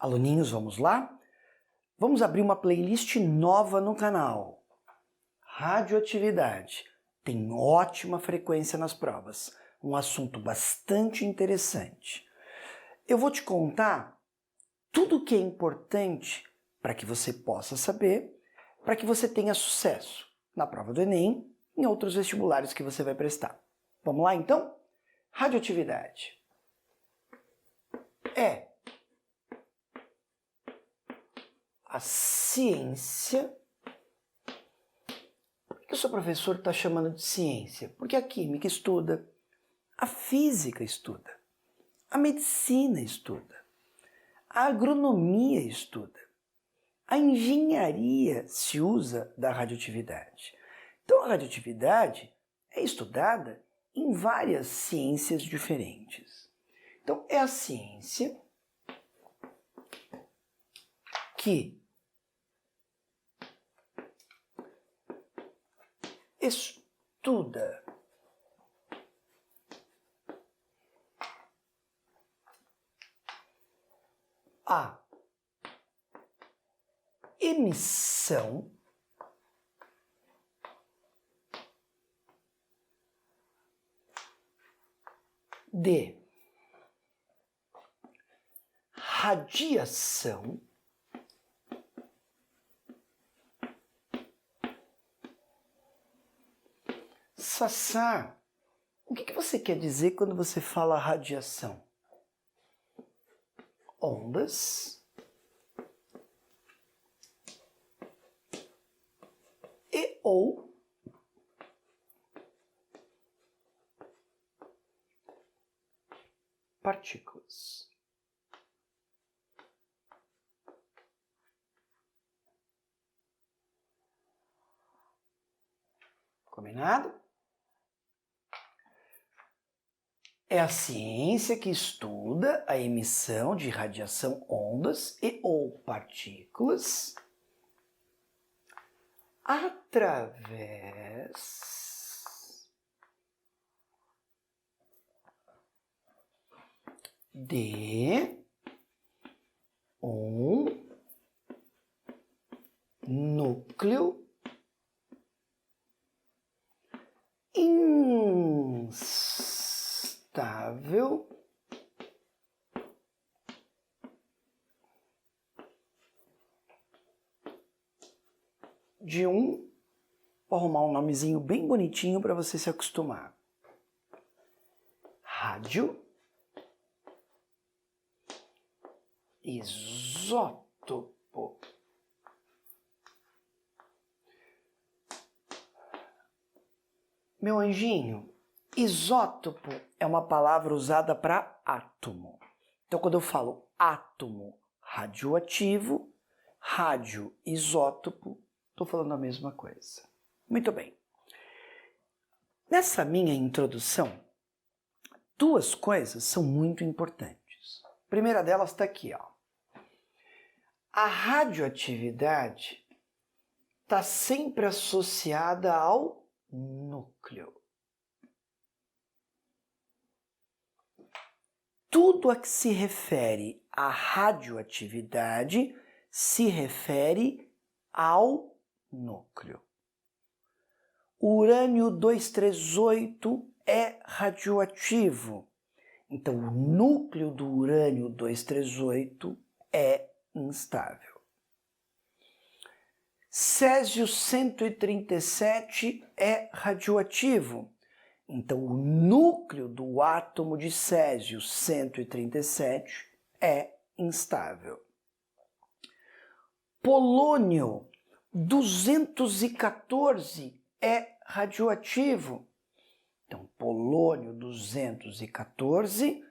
Aluninhos, vamos lá? Vamos abrir uma playlist nova no canal. Radioatividade. Tem ótima frequência nas provas. Um assunto bastante interessante. Eu vou te contar tudo o que é importante para que você possa saber, para que você tenha sucesso na prova do Enem e em outros vestibulares que você vai prestar. Vamos lá então? Radioatividade é a ciência. Por que o seu professor está chamando de ciência? Porque a química estuda, a física estuda, a medicina estuda, a agronomia estuda, a engenharia se usa da radioatividade. Então a radioatividade é estudada em várias ciências diferentes. Então é a ciência que estuda a emissão de radiação Sassá, o que você quer dizer quando você fala radiação? Ondas e ou partículas. Combinado? É a ciência que estuda a emissão de radiação, ondas e ou partículas através de um núcleo instável de vou arrumar um nomezinho bem bonitinho para você se acostumar. Rádio isótopo. Meu anjinho, isótopo é uma palavra usada para átomo. Então, quando eu falo átomo radioativo, radioisótopo, estou falando a mesma coisa. Muito bem. Nessa minha introdução, duas coisas são muito importantes. A primeira delas está aqui, ó. A radioatividade está sempre associada ao núcleo. Tudo a que se refere à radioatividade se refere ao núcleo. O urânio 238 é radioativo. Então, o núcleo do urânio 238 é instável. Césio 137 é radioativo. Então, o núcleo do átomo de Césio 137 é instável. Polônio 214 é radioativo. Então, polônio 214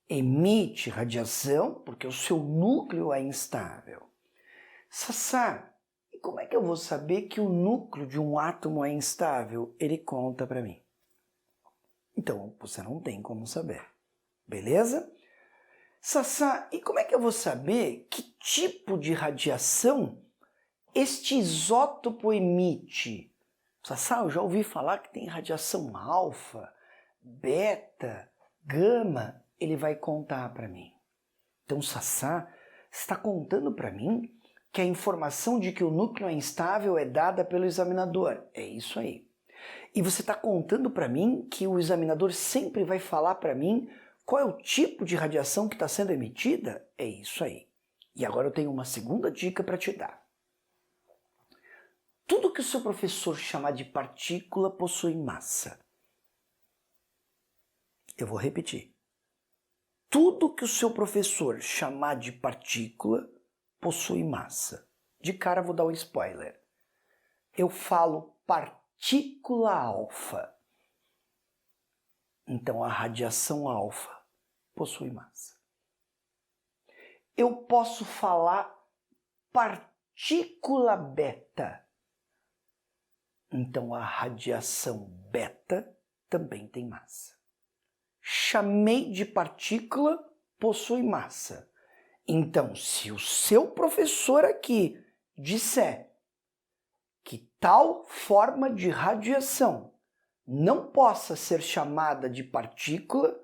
emite radiação porque o seu núcleo é instável. Sassá, e como é que eu vou saber que o núcleo de um átomo é instável? Ele conta para mim. Então, você não tem como saber. Beleza? Sassá, e como é que eu vou saber que tipo de radiação este isótopo emite? Sassá, eu já ouvi falar que tem radiação alfa, beta, gama. Ele vai contar para mim. Então, Sassá, Você está contando para mim que a informação de que o núcleo é instável é dada pelo examinador. É isso aí. E você está contando para mim que o examinador sempre vai falar para mim qual é o tipo de radiação que está sendo emitida? É isso aí. E agora eu tenho uma segunda dica para te dar. Tudo que o seu professor chamar de partícula possui massa. Eu vou repetir. Tudo que o seu professor chamar de partícula possui massa. De cara vou dar um spoiler. Eu falo partícula alfa. Então a radiação alfa possui massa. Eu posso falar partícula beta. Então a radiação beta também tem massa. Chamei de partícula, possui massa. Então, se o seu professor aqui disser que tal forma de radiação não possa ser chamada de partícula,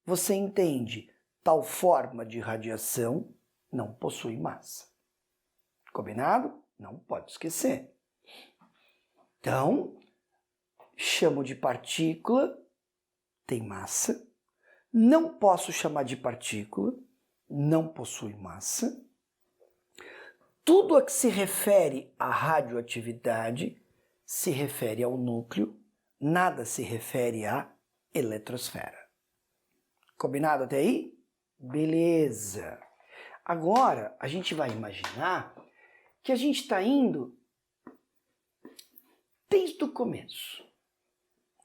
você entende, tal forma de radiação não possui massa. Combinado? Não pode esquecer. Então, chamo de partícula, tem massa. Não posso chamar de partícula, não possui massa. Tudo a que se refere à radioatividade se refere ao núcleo, nada se refere à eletrosfera. Combinado até aí? Beleza! Agora a gente vai imaginar que a gente está indo desde o começo.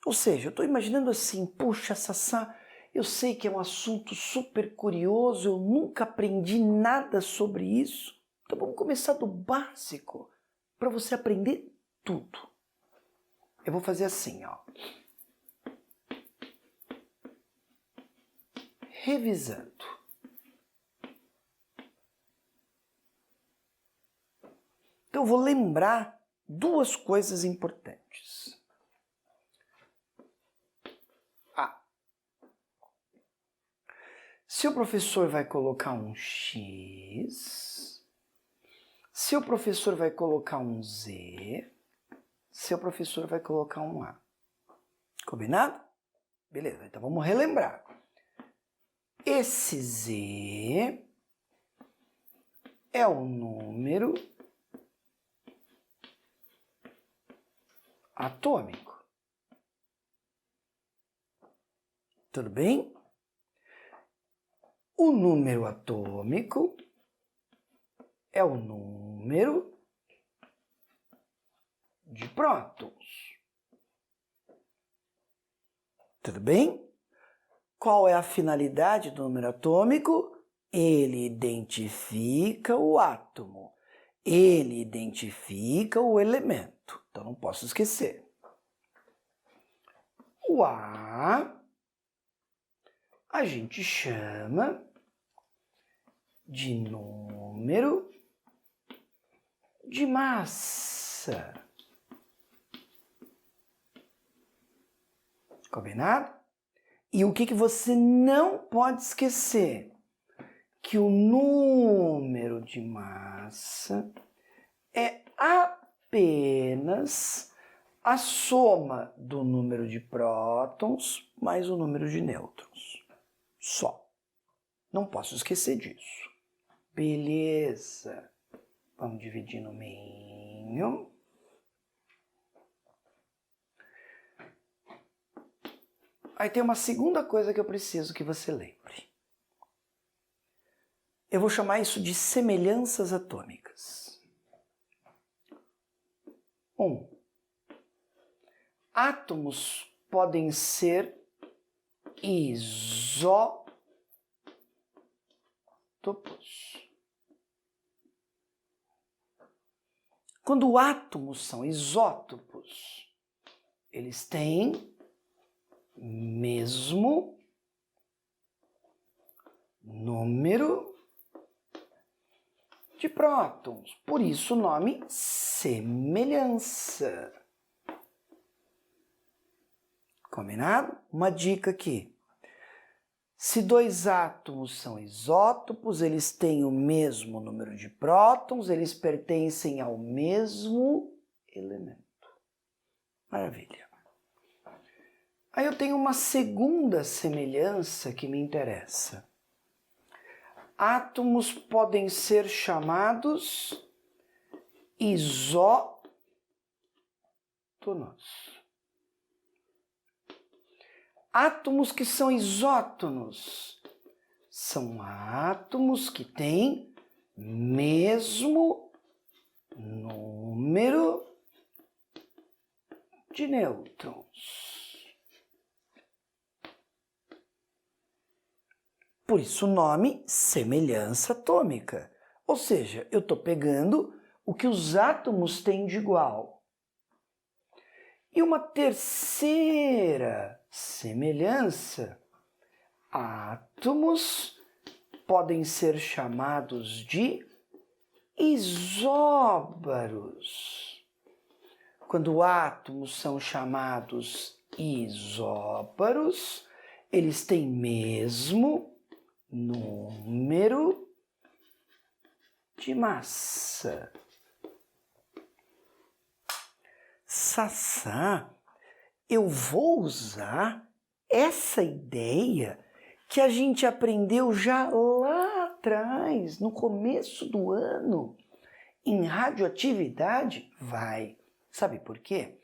Ou seja, eu estou imaginando assim, puxa, Sassá, eu sei que é um assunto super curioso, eu nunca aprendi nada sobre isso. Então vamos começar do básico para você aprender tudo. Eu vou fazer assim, ó. Revisando. Então eu vou lembrar duas coisas importantes. Se o professor vai colocar um X, se o professor vai colocar um Z, se o professor vai colocar um A. Combinado? Beleza, então vamos relembrar. Esse Z é o número atômico. Tudo bem? O número atômico é o número de prótons. Tudo bem? Qual é a finalidade do número atômico? Ele identifica o átomo. Ele identifica o elemento. Então não posso esquecer. O A a gente chama de número de massa. Combinado? E o que você não pode esquecer? Que o número de massa é apenas a soma do número de prótons mais o número de nêutrons. Só. Não posso esquecer disso. Beleza. Vamos dividir no meio. Aí tem uma segunda coisa que eu preciso que você lembre. Eu vou chamar isso de semelhanças atômicas. 1. Átomos podem ser isótopos. Quando átomos são isótopos, eles têm mesmo número de prótons. Por isso o nome semelhança. Combinado? Uma dica aqui. Se dois átomos são isótopos, eles têm o mesmo número de prótons, eles pertencem ao mesmo elemento. Maravilha. Aí eu tenho uma segunda semelhança que me interessa. Átomos podem ser chamados isótonos. Átomos que são isótonos são átomos que têm mesmo número de nêutrons. Por isso o nome semelhança atômica. Ou seja, eu estou pegando o que os átomos têm de igual. E uma terceira semelhança, átomos podem ser chamados de isóbaros. Quando átomos são chamados isóbaros, eles têm mesmo número de massa. Sassá, eu vou usar essa ideia que a gente aprendeu já lá atrás, no começo do ano, em radioatividade? Vai. Sabe por quê?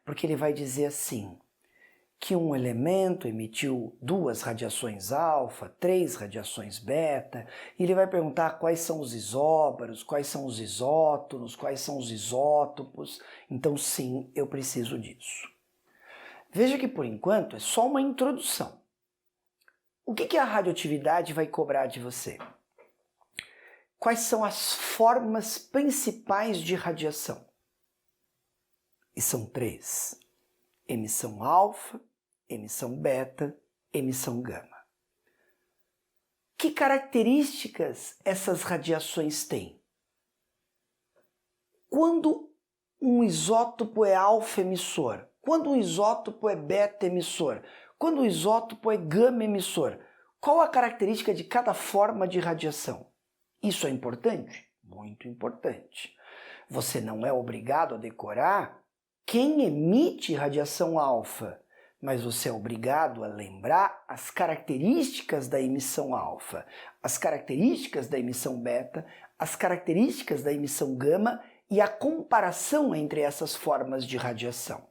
Porque ele vai dizer assim, que um elemento emitiu 2 radiações alfa, 3 radiações beta, e ele vai perguntar quais são os isóbaros, quais são os isótonos, quais são os isótopos. Então sim, eu preciso disso. Veja que por enquanto é só uma introdução. O que a radioatividade vai cobrar de você? Quais são as formas principais de radiação? E são 3. Emissão alfa, emissão beta, emissão gama. Que características essas radiações têm? Quando um isótopo é alfa emissor? Quando um isótopo é beta emissor? Quando um isótopo é gama emissor? Qual a característica de cada forma de radiação? Isso é importante? Muito importante. Você não é obrigado a decorar quem emite radiação alfa, mas você é obrigado a lembrar as características da emissão alfa, as características da emissão beta, as características da emissão gama e a comparação entre essas formas de radiação.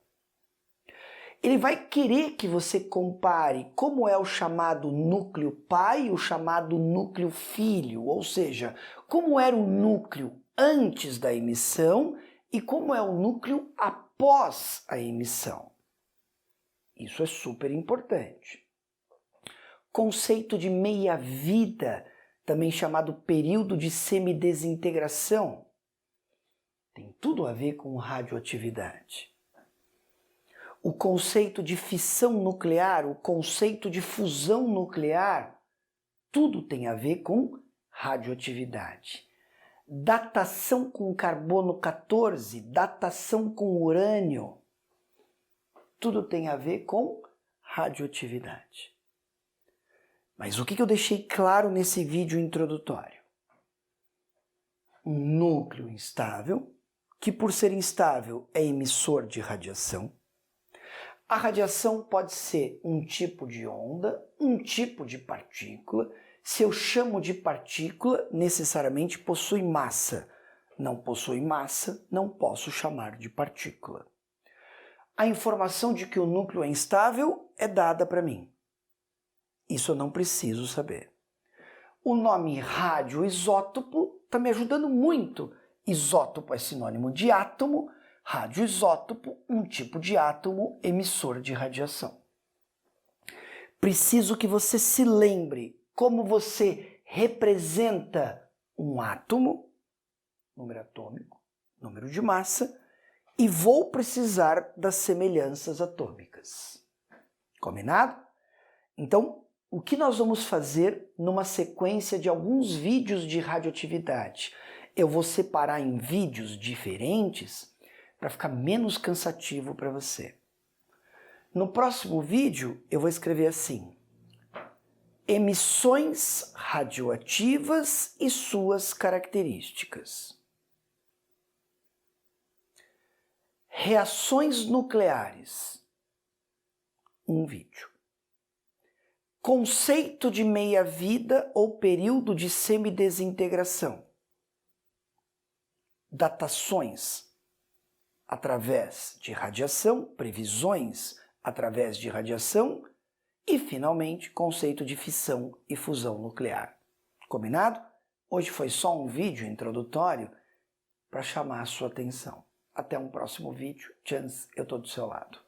Ele vai querer que você compare como é o chamado núcleo pai e o chamado núcleo filho, ou seja, como era o núcleo antes da emissão e como é o núcleo após a emissão. Isso é super importante. Conceito de meia-vida, também chamado período de semidesintegração, tem tudo a ver com radioatividade. O conceito de fissão nuclear, o conceito de fusão nuclear, tudo tem a ver com radioatividade. Datação com carbono 14, datação com urânio, tudo tem a ver com radioatividade. Mas o que eu deixei claro nesse vídeo introdutório? Um núcleo instável, que por ser instável é emissor de radiação. A radiação pode ser um tipo de onda, um tipo de partícula. Se eu chamo de partícula, necessariamente possui massa. Não possui massa, não posso chamar de partícula. A informação de que o núcleo é instável é dada para mim. Isso eu não preciso saber. O nome radioisótopo está me ajudando muito. Isótopo é sinônimo de átomo, radioisótopo, um tipo de átomo emissor de radiação. Preciso que você se lembre como você representa um átomo, número atômico, número de massa, e vou precisar das semelhanças atômicas. Combinado? Então, o que nós vamos fazer numa sequência de alguns vídeos de radioatividade? Eu vou separar em vídeos diferentes para ficar menos cansativo para você. No próximo vídeo, eu vou escrever assim: emissões radioativas e suas características. Reações nucleares. Um vídeo. Conceito de meia-vida ou período de semidesintegração. Datações através de radiação, previsões através de radiação e, finalmente, conceito de fissão e fusão nuclear. Combinado? Hoje foi só um vídeo introdutório para chamar a sua atenção. Até um próximo vídeo. Chance, eu estou do seu lado.